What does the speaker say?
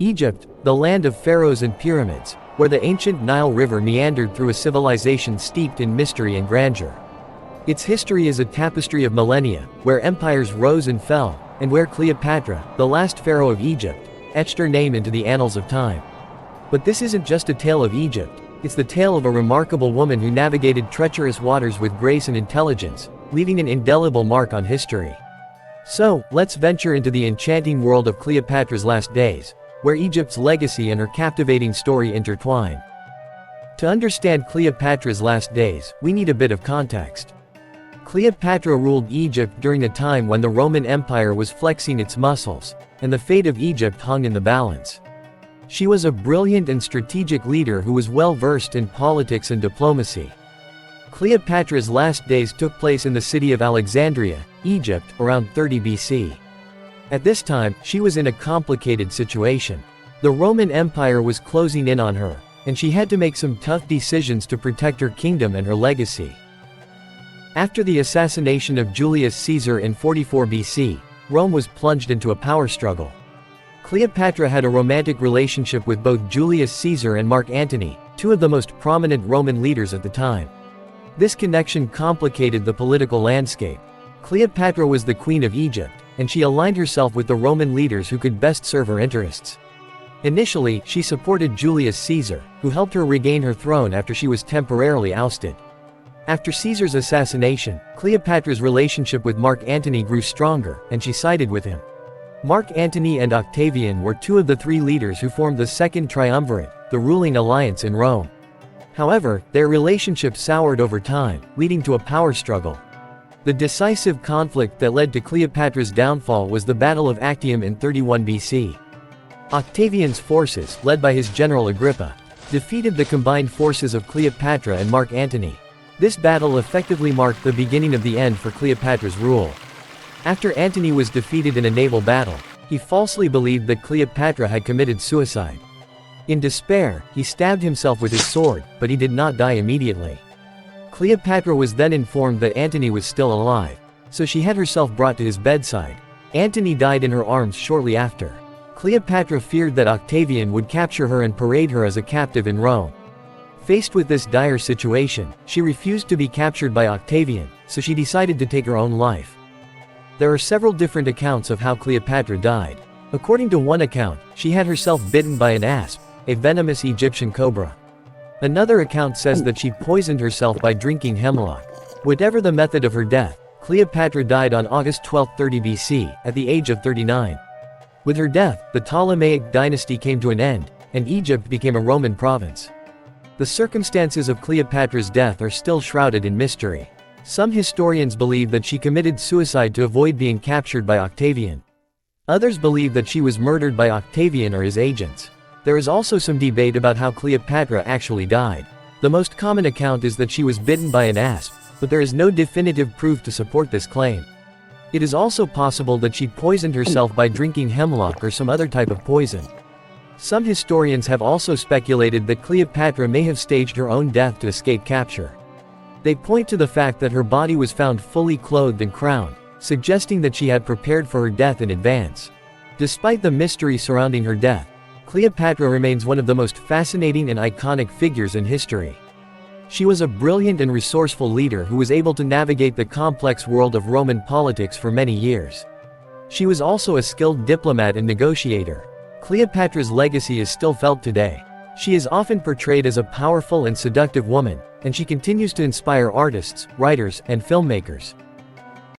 Egypt, the land of pharaohs and pyramids, where the ancient Nile River meandered through a civilization steeped in mystery and grandeur. Its history is a tapestry of millennia, where empires rose and fell, and where Cleopatra, the last pharaoh of Egypt, etched her name into the annals of time. But this isn't just a tale of Egypt, it's the tale of a remarkable woman who navigated treacherous waters with grace and intelligence, leaving an indelible mark on history. So, let's venture into the enchanting world of Cleopatra's last days, where Egypt's legacy and her captivating story intertwine. To understand Cleopatra's last days, we need a bit of context. Cleopatra ruled Egypt during a time when the Roman Empire was flexing its muscles, and the fate of Egypt hung in the balance. She was a brilliant and strategic leader who was well versed in politics and diplomacy. Cleopatra's last days took place in the city of Alexandria, Egypt, around 30 BC. At this time, she was in a complicated situation. The Roman Empire was closing in on her, and she had to make some tough decisions to protect her kingdom and her legacy. After the assassination of Julius Caesar in 44 BC, Rome was plunged into a power struggle. Cleopatra had a romantic relationship with both Julius Caesar and Mark Antony, two of the most prominent Roman leaders at the time. This connection complicated the political landscape. Cleopatra was the queen of Egypt, and she aligned herself with the Roman leaders who could best serve her interests. Initially, she supported Julius Caesar, who helped her regain her throne after she was temporarily ousted. After Caesar's assassination, Cleopatra's relationship with Mark Antony grew stronger, and she sided with him. Mark Antony and Octavian were two of the three leaders who formed the Second Triumvirate, the ruling alliance in Rome. However, their relationship soured over time, leading to a power struggle. The decisive conflict that led to Cleopatra's downfall was the Battle of Actium in 31 BC. Octavian's forces, led by his general Agrippa, defeated the combined forces of Cleopatra and Mark Antony. This battle effectively marked the beginning of the end for Cleopatra's rule. After Antony was defeated in a naval battle, he falsely believed that Cleopatra had committed suicide. In despair, he stabbed himself with his sword, but he did not die immediately. Cleopatra was then informed that Antony was still alive, so she had herself brought to his bedside. Antony died in her arms shortly after. Cleopatra feared that Octavian would capture her and parade her as a captive in Rome. Faced with this dire situation, she refused to be captured by Octavian, so she decided to take her own life. There are several different accounts of how Cleopatra died. According to one account, she had herself bitten by an asp, a venomous Egyptian cobra. Another account says that she poisoned herself by drinking hemlock. Whatever the method of her death, Cleopatra died on August 12, 30 BC, at the age of 39. With her death, the Ptolemaic dynasty came to an end, and Egypt became a Roman province. The circumstances of Cleopatra's death are still shrouded in mystery. Some historians believe that she committed suicide to avoid being captured by Octavian. Others believe that she was murdered by Octavian or his agents. There is also some debate about how Cleopatra actually died. The most common account is that she was bitten by an asp, but there is no definitive proof to support this claim. It is also possible that she poisoned herself by drinking hemlock or some other type of poison. Some historians have also speculated that Cleopatra may have staged her own death to escape capture. They point to the fact that her body was found fully clothed and crowned, suggesting that she had prepared for her death in advance. Despite the mystery surrounding her death, Cleopatra remains one of the most fascinating and iconic figures in history. She was a brilliant and resourceful leader who was able to navigate the complex world of Roman politics for many years. She was also a skilled diplomat and negotiator. Cleopatra's legacy is still felt today. She is often portrayed as a powerful and seductive woman, and she continues to inspire artists, writers, and filmmakers.